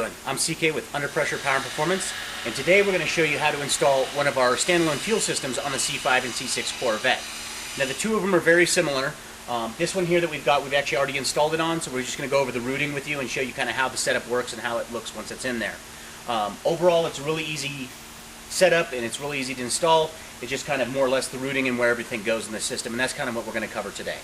doing? I'm CK with Under Pressure Power and Performance, and today we're going to show you how to install one of our standalone fuel systems on the C5 and C6 Corvette. Now the two of them are very similar. This one here that we've actually already installed it on, so we're just going to go over the routing with you and show you kind of how the setup works and how it looks once it's in there. Overall, it's a really easy setup and it's really easy to install. It's just kind of more or less the routing and where everything goes in the system, and that's kind of what we're going to cover today.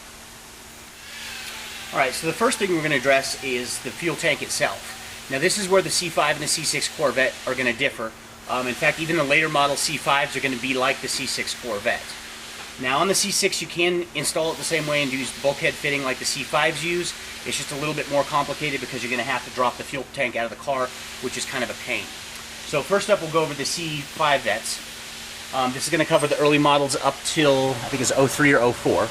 Alright, so the first thing we're going to address is the fuel tank itself. Now this is where the C5 and the C6 Corvette are going to differ. In fact, even the later model C5s are going to be like the C6 Corvette. Now on the C6 you can install it the same way and use bulkhead fitting like the C5s use. It's just a little bit more complicated because you're going to have to drop the fuel tank out of the car, which is kind of a pain. So first up we'll go over the C5 vets. This is going to cover the early models up till, I think it's 03 or 04.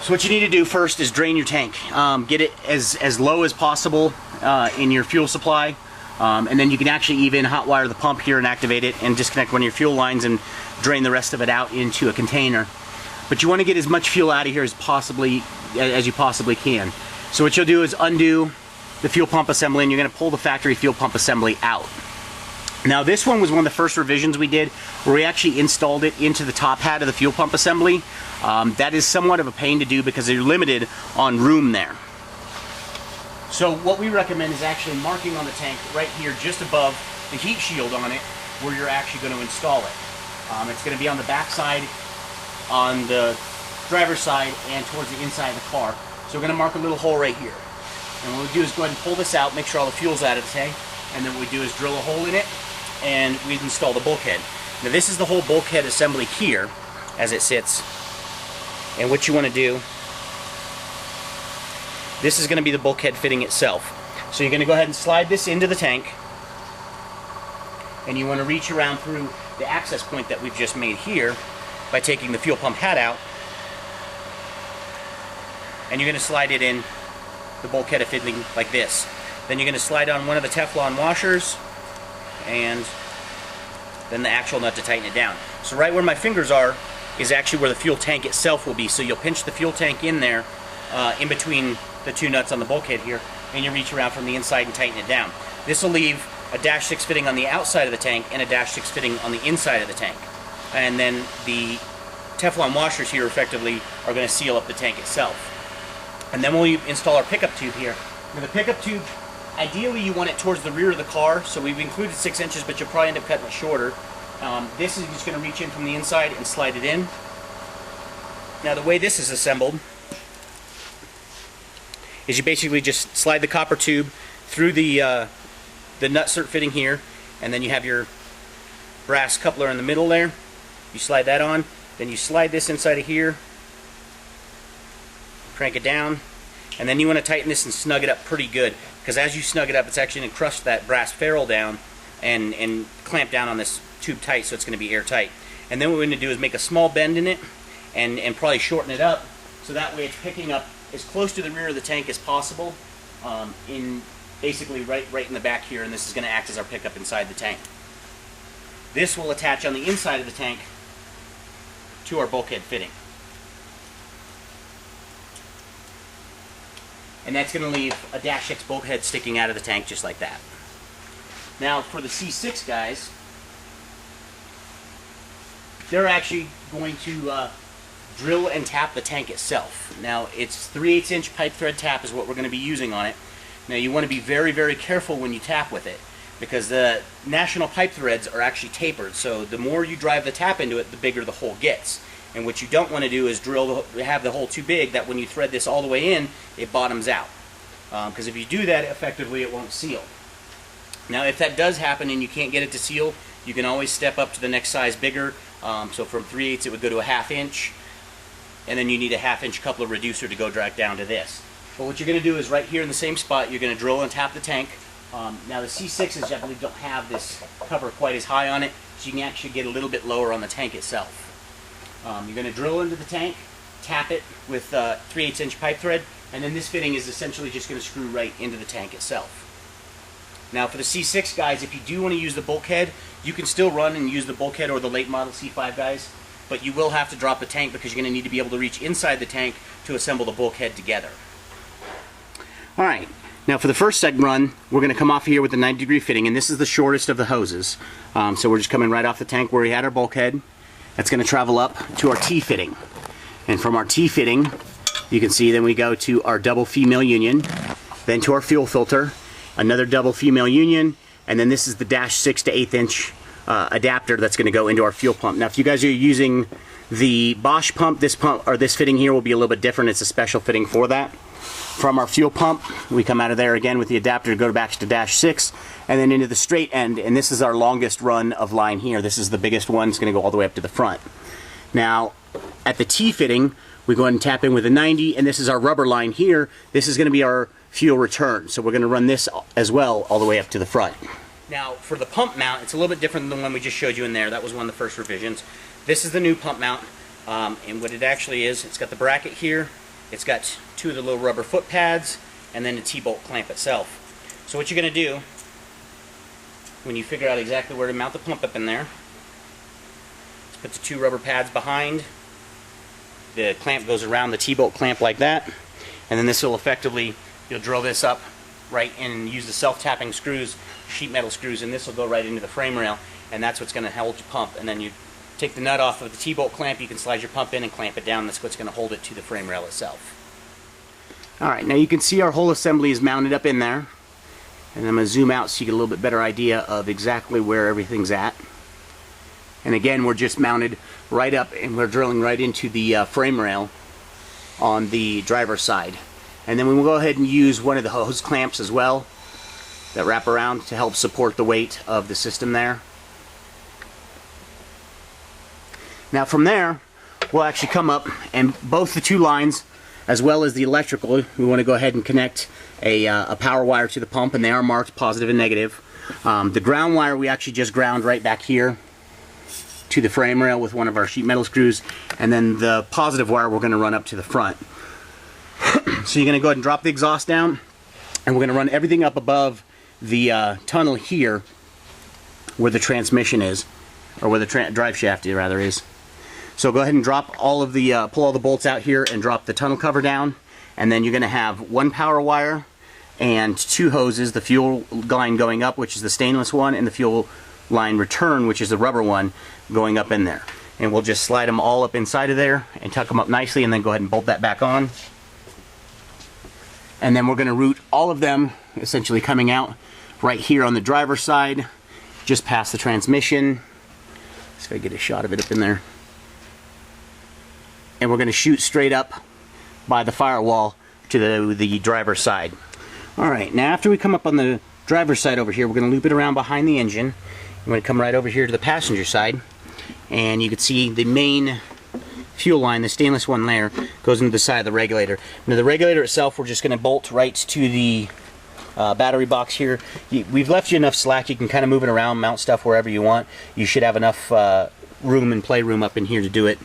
So what you need to do first is drain your tank. Get it as low as possible in your fuel supply, and then you can actually even hot wire the pump here and activate it and disconnect one of your fuel lines and drain the rest of it out into a container. But you want to get as much fuel out of here as you possibly can. So what you'll do is undo the fuel pump assembly, and you're going to pull the factory fuel pump assembly out. Now this one was one of the first revisions we did, where we actually installed it into the top hat of the fuel pump assembly. That is somewhat of a pain to do because you're limited on room there. So what we recommend is actually marking on the tank right here just above the heat shield on it where you're actually going to install it. It's going to be on the back side, on the driver's side, and towards the inside of the car. So we're going to mark a little hole right here. And what we do is go ahead and pull this out, make sure all the fuel's out of the tank, and then what we do is drill a hole in it and we install the bulkhead. Now this is the whole bulkhead assembly here as it sits. And what you want to do, this is going to be the bulkhead fitting itself. So you're going to go ahead and slide this into the tank, and you want to reach around through the access point that we've just made here by taking the fuel pump hat out, and you're going to slide it in the bulkhead fitting like this. Then you're going to slide on one of the Teflon washers and then the actual nut to tighten it down. So right where my fingers are is actually where the fuel tank itself will be. So you'll pinch the fuel tank in there, in between the two nuts on the bulkhead here, and you reach around from the inside and tighten it down. This will leave a dash 6 fitting on the outside of the tank and a dash 6 fitting on the inside of the tank. And then the Teflon washers here effectively are going to seal up the tank itself. And then we'll install our pickup tube here. Now the pickup tube, ideally you want it towards the rear of the car, so we've included 6 inches, but you'll probably end up cutting it shorter. This is just going to reach in from the inside and slide it in. Now the way this is assembled is you basically just slide the copper tube through the nutsert fitting here, and then you have your brass coupler in the middle there. You slide that on, then you slide this inside of here, crank it down, and then you want to tighten this and snug it up pretty good, because as you snug it up, it's actually going to crush that brass ferrule down and clamp down on this tube tight, so it's going to be airtight. And then what we're going to do is make a small bend in it and probably shorten it up, so that way it's picking up as close to the rear of the tank as possible, in basically right in the back here, and this is going to act as our pickup inside the tank. This will attach on the inside of the tank to our bulkhead fitting. And that's going to leave a dash 6 bulkhead sticking out of the tank just like that. Now for the C6 guys, they're actually going to drill and tap the tank itself. Now it's 3/8 inch pipe thread tap is what we're going to be using on it. Now you want to be very, very careful when you tap with it, because the national pipe threads are actually tapered, so the more you drive the tap into it, the bigger the hole gets. And what you don't want to do is have the hole too big that when you thread this all the way in, it bottoms out. Because if you do that, effectively it won't seal. Now if that does happen and you can't get it to seal, you can always step up to the next size bigger. So from 3/8 it would go to a 1/2 inch, and then you need a 1/2 inch coupler reducer to go drag down to this. But what you're going to do is right here in the same spot, you're going to drill and tap the tank. Now the C6s, I believe, don't have this cover quite as high on it, so you can actually get a little bit lower on the tank itself. You're going to drill into the tank, tap it with 3/8 inch pipe thread, and then this fitting is essentially just going to screw right into the tank itself. Now for the C6 guys, if you do want to use the bulkhead, you can still run and use the bulkhead, or the late model C5 guys, but you will have to drop the tank because you're going to need to be able to reach inside the tank to assemble the bulkhead together. Alright, Now for the first segment run, we're going to come off here with the 90-degree fitting, and this is the shortest of the hoses. So we're just coming right off the tank where we had our bulkhead. That's going to travel up to our T-fitting. And from our T-fitting, you can see then we go to our double female union, then to our fuel filter, another double female union, and then this is the -6 to 1/8 inch adapter that's going to go into our fuel pump. Now if you guys are using the Bosch pump, this fitting here will be a little bit different. It's a special fitting for that. From our fuel pump, we come out of there again with the adapter to go back to -6, and then into the straight end, and this is our longest run of line here. This is the biggest one. It's going to go all the way up to the front. Now, at the T-fitting, we go ahead and tap in with a 90, and this is our rubber line here. This is going to be our fuel return, so we're going to run this as well all the way up to the front. Now, for the pump mount, it's a little bit different than the one we just showed you in there. That was one of the first revisions. This is the new pump mount, and what it actually is, it's got the bracket here. It's got 2 of the little rubber foot pads, and then the T-bolt clamp itself. So what you're going to do, when you figure out exactly where to mount the pump up in there, is put the 2 rubber pads behind. The clamp goes around the T-bolt clamp like that, and then this will effectively, you'll drill this up right in and use the self-tapping screws, sheet metal screws, and this will go right into the frame rail, and that's what's going to hold your pump. And then you take the nut off of the T-bolt clamp, you can slide your pump in and clamp it down. That's what's going to hold it to the frame rail itself. Alright, now you can see our whole assembly is mounted up in there. And I'm going to zoom out so you get a little bit better idea of exactly where everything's at. And again, we're just mounted right up, and we're drilling right into the frame rail on the driver's side. And then we will go ahead and use one of the hose clamps as well that wrap around to help support the weight of the system there. Now from there, we'll actually come up, and both the 2 lines, as well as the electrical, we want to go ahead and connect a power wire to the pump, and they are marked positive and negative. The ground wire we actually just ground right back here to the frame rail with one of our sheet metal screws, and then the positive wire we're going to run up to the front. So you're going to go ahead and drop the exhaust down, and we're going to run everything up above the tunnel here where the transmission is, or where the drive shaft rather is. So go ahead and drop all of the, pull all the bolts out here and drop the tunnel cover down, and then you're going to have 1 power wire and 2 hoses, the fuel line going up, which is the stainless one, and the fuel line return, which is the rubber one, going up in there. And we'll just slide them all up inside of there and tuck them up nicely, and then go ahead and bolt that back on. And then we're going to route all of them, essentially coming out right here on the driver's side, just past the transmission. Let's see if I get a shot of it up in there. And we're going to shoot straight up by the firewall to the driver's side. Alright, now after we come up on the driver's side over here, we're going to loop it around behind the engine. We're going to come right over here to the passenger side, and you can see the main fuel line, the stainless one there, goes into the side of the regulator. Now the regulator itself, we're just going to bolt right to the battery box here. We've left you enough slack, you can kind of move it around, mount stuff wherever you want. You should have enough room and playroom up in here to do it.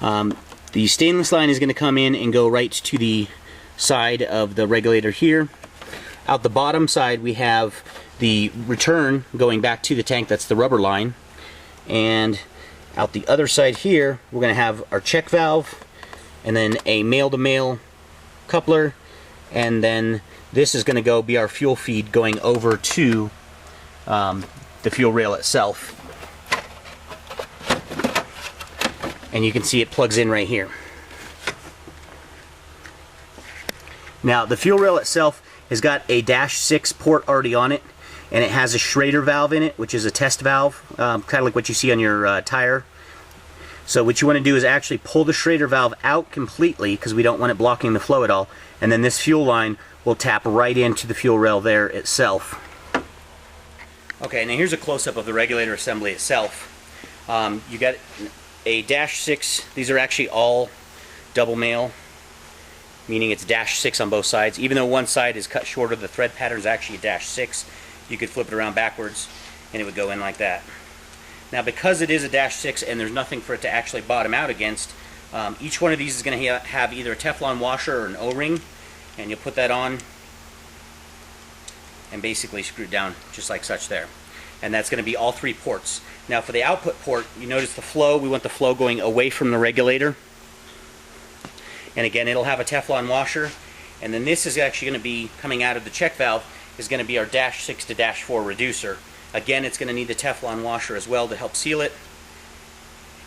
The stainless line is going to come in and go right to the side of the regulator here. Out the bottom side we have the return going back to the tank, that's the rubber line. And out the other side here we're going to have our check valve, and then a male-to-male coupler, and then this is going to be our fuel feed going over to the fuel rail itself. And you can see it plugs in right here. Now the fuel rail itself has got a -6 port already on it, and it has a Schrader valve in it, which is a test valve, kind of like what you see on your tire. So what you want to do is actually pull the Schrader valve out completely, because we don't want it blocking the flow at all, and then this fuel line will tap right into the fuel rail there itself. Okay, now here's a close-up of the regulator assembly itself. You got a -6. These are actually all double male, meaning it's -6 on both sides. Even though one side is cut shorter, the thread pattern is actually a -6. You could flip it around backwards and it would go in like that. Now because it is a -6 and there's nothing for it to actually bottom out against, each one of these is going to have either a Teflon washer or an O-ring, and you'll put that on and basically screw it down just like such there. And that's going to be all 3 ports. Now for the output port, you notice the flow, we want the flow going away from the regulator. And again, it'll have a Teflon washer, And then this is actually going to be coming out of the check valve is going to be our -6 to -4 reducer. Again, it's going to need the Teflon washer as well to help seal it,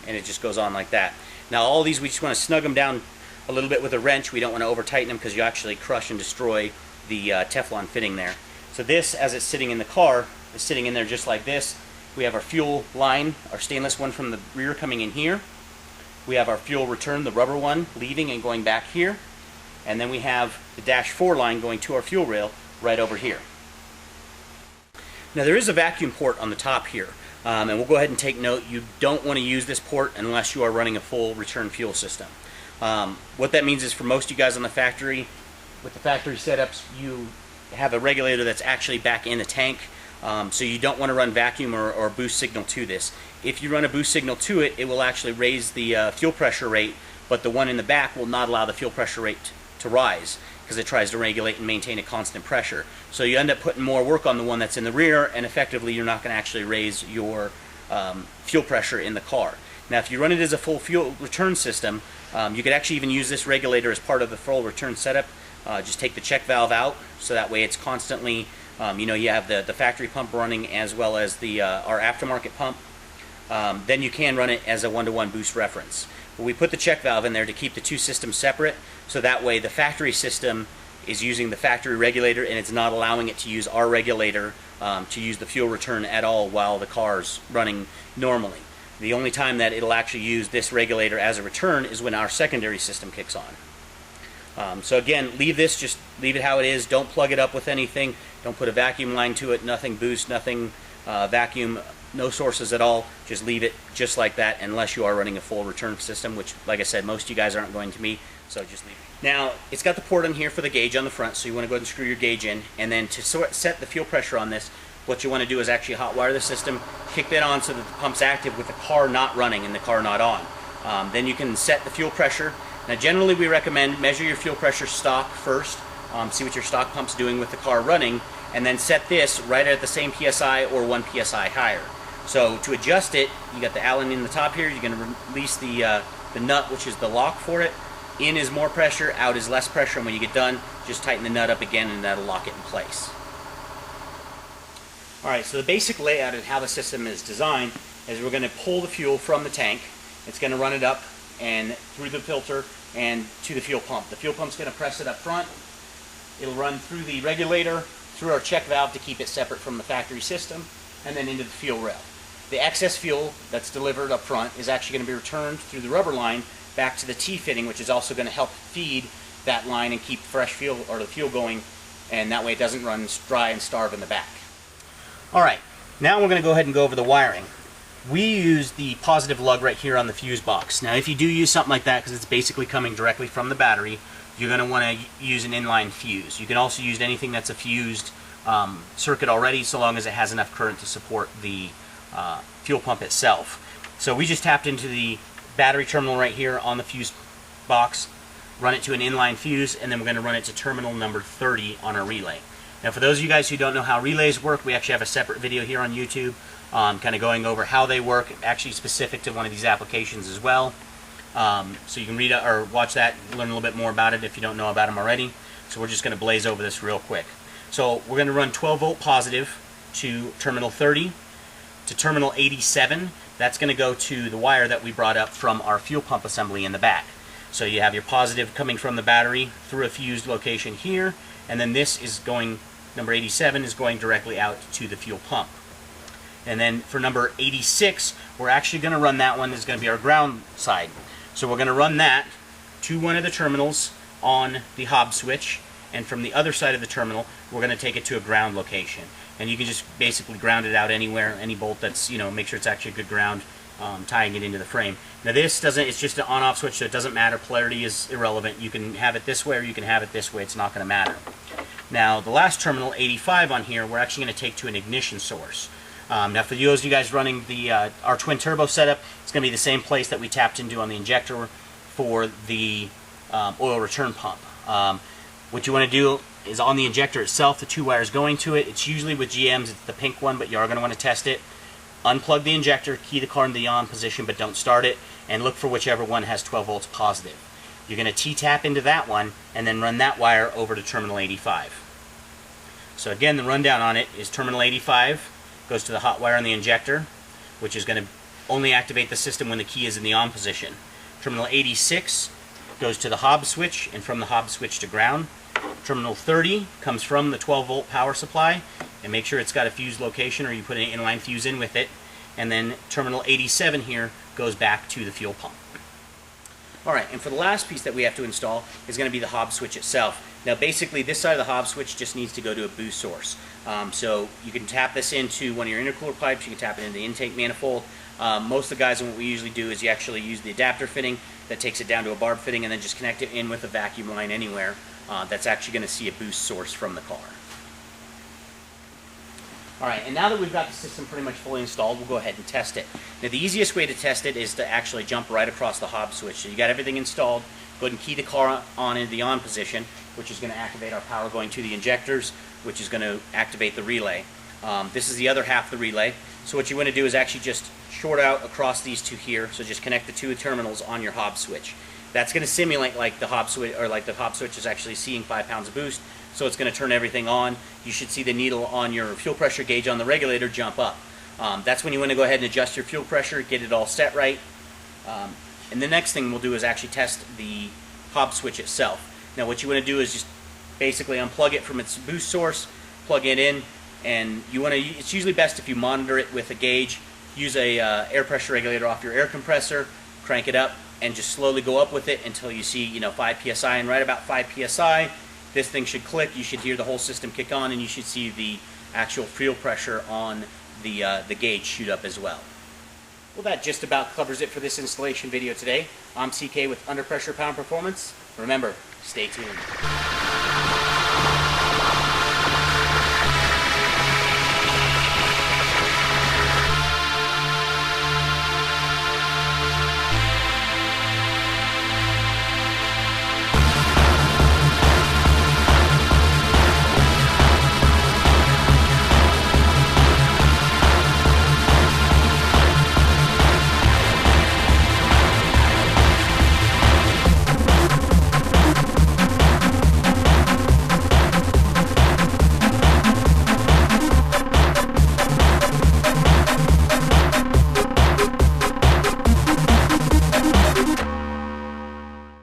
and it just goes on like that. Now all these, we just want to snug them down a little bit with a wrench. We don't want to over tighten them because you actually crush and destroy the Teflon fitting there. So this, as it's sitting in the car, is sitting in there just like this. We have our fuel line, our stainless one from the rear coming in here. We have our fuel return, the rubber one, leaving and going back here. And then we have the -4 line going to our fuel rail right over here. Now there is a vacuum port on the top here, and we'll go ahead and take note, you don't want to use this port unless you are running a full return fuel system. What that means is for most of you guys on the factory, with the factory setups, you have a regulator that's actually back in the tank, so you don't want to run vacuum or boost signal to this. If you run a boost signal to it, it will actually raise the fuel pressure rate, but the one in the back will not allow the fuel pressure rate to rise because it tries to regulate and maintain a constant pressure. So you end up putting more work on the one that's in the rear, and effectively you're not going to actually raise your fuel pressure in the car. Now if you run it as a full fuel return system, you could actually even use this regulator as part of the full return setup. Just take the check valve out, so that way it's constantly, you have the factory pump running as well as the our aftermarket pump. Then you can run it as a 1-to-1 boost reference. But we put the check valve in there to keep the two systems separate, so that way the factory system is using the factory regulator and it's not allowing it to use our regulator to use the fuel return at all while the car's running normally. The only time that it'll actually use this regulator as a return is when our secondary system kicks on. So again, just leave it how it is. Don't plug it up with anything. Don't put a vacuum line to it. Nothing boost, nothing vacuum, no sources at all. Just leave it just like that unless you are running a full return system, which, like I said, most of you guys aren't going to be, so just leave it. Now, it's got the port on here for the gauge on the front, so you want to go ahead and screw your gauge in, and then to set the fuel pressure on this, what you want to do is actually hotwire the system, kick that on so that the pump's active with the car not running and the car not on. Then you can set the fuel pressure. Now generally we recommend measure your fuel pressure stock first, see what your stock pump's doing with the car running, and then set this right at the same PSI or 1 PSI higher. So to adjust it, you got the Allen in the top here, you're going to release the nut, which is the lock for it. In is more pressure, out is less pressure, and when you get done, just tighten the nut up again and that'll lock it in place. Alright, so the basic layout of how the system is designed is we're going to pull the fuel from the tank. It's going to run it up and through the filter and to the fuel pump. The fuel pump's going to press it up front. It'll run through the regulator, through our check valve to keep it separate from the factory system, and then into the fuel rail. The excess fuel that's delivered up front is actually going to be returned through the rubber line back to the T-fitting, which is also going to help feed that line and keep fresh fuel, or the fuel going, and that way it doesn't run dry and starve in the back. Alright, now we're going to go ahead and go over the wiring. We use the positive lug right here on the fuse box. Now if you do use something like that, because it's basically coming directly from the battery, you're going to want to use an inline fuse. You can also use anything that's a fused circuit already, so long as it has enough current to support the fuel pump itself. So we just tapped into the battery terminal right here on the fuse box, run it to an inline fuse, and then we're going to run it to terminal number 30 on our relay. Now for those of you guys who don't know how relays work, we actually have a separate video here on YouTube kind of going over how they work, actually specific to one of these applications as well. So you can read or watch that, learn a little bit more about it if you don't know about them already. So we're just going to blaze over this real quick. So we're going to run 12 volt positive to terminal 30, to terminal 87. That's going to go to the wire that we brought up from our fuel pump assembly in the back. So you have your positive coming from the battery through a fused location here, and then this is going, number 87 is going directly out to the fuel pump. And then for number 86, we're actually going to run that one, is going to be our ground side. So we're going to run that to one of the terminals on the hob switch, and from the other side of the terminal, we're going to take it to a ground location. And you can just basically ground it out anywhere, any bolt that's, make sure it's actually a good ground, tying it into the frame. Now this doesn't, it's just an on-off switch, so it doesn't matter. Polarity is irrelevant. You can have it this way or you can have it this way. It's not going to matter. Now the last terminal, 85 on here, we're actually going to take to an ignition source. Now for those of you guys running the our twin turbo setup, it's going to be the same place that we tapped into on the injector for the oil return pump. What you want to do is on the injector itself, the two wires going to it. It's usually with GMs, it's the pink one, but you are going to want to test it. Unplug the injector, key the car into the on position, but don't start it, and look for whichever one has 12 volts positive. You're going to T-tap into that one and then run that wire over to terminal 85. So again, the rundown on it is terminal 85 goes to the hot wire on the injector, which is going to only activate the system when the key is in the on position. Terminal 86 goes to the Hobbs switch, and from the Hobbs switch to ground. Terminal 30 comes from the 12-volt power supply, and make sure it's got a fuse location or you put an inline fuse in with it. And then terminal 87 here goes back to the fuel pump. Alright, and for the last piece that we have to install is going to be the Hobbs switch itself. Now basically this side of the Hobbs switch just needs to go to a boost source. So you can tap this into one of your intercooler pipes, you can tap it into the intake manifold. Most of the guys, what we usually do is you actually use the adapter fitting that takes it down to a barb fitting and then just connect it in with a vacuum line anywhere that's actually going to see a boost source from the car. Alright, and now that we've got the system pretty much fully installed, we'll go ahead and test it. Now the easiest way to test it is to actually jump right across the Hobbs switch. So you got everything installed, go ahead and key the car on in the on position, which is going to activate our power going to the injectors, which is going to activate the relay. This is the other half of the relay. So what you want to do is actually just short out across these two here, so just connect the two terminals on your Hobbs switch. That's going to simulate like the Hobbs switch, or like the Hobbs switch is actually seeing 5 pounds of boost, so it's going to turn everything on. You should see the needle on your fuel pressure gauge on the regulator jump up. That's when you want to go ahead and adjust your fuel pressure, get it all set right. And the next thing we'll do is actually test the Hobbs switch itself. Now what you want to do is just basically unplug it from its boost source, plug it in, and you want to. It's usually best if you monitor it with a gauge. Use a air pressure regulator off your air compressor, crank it up, and just slowly go up with it until you see 5 psi. And right about 5 psi, this thing should click. You should hear the whole system kick on, and you should see the actual fuel pressure on the gauge shoot up as well. Well, that just about covers it for this installation video today. I'm CK with Under Pressure Pound Performance. Remember, stay tuned.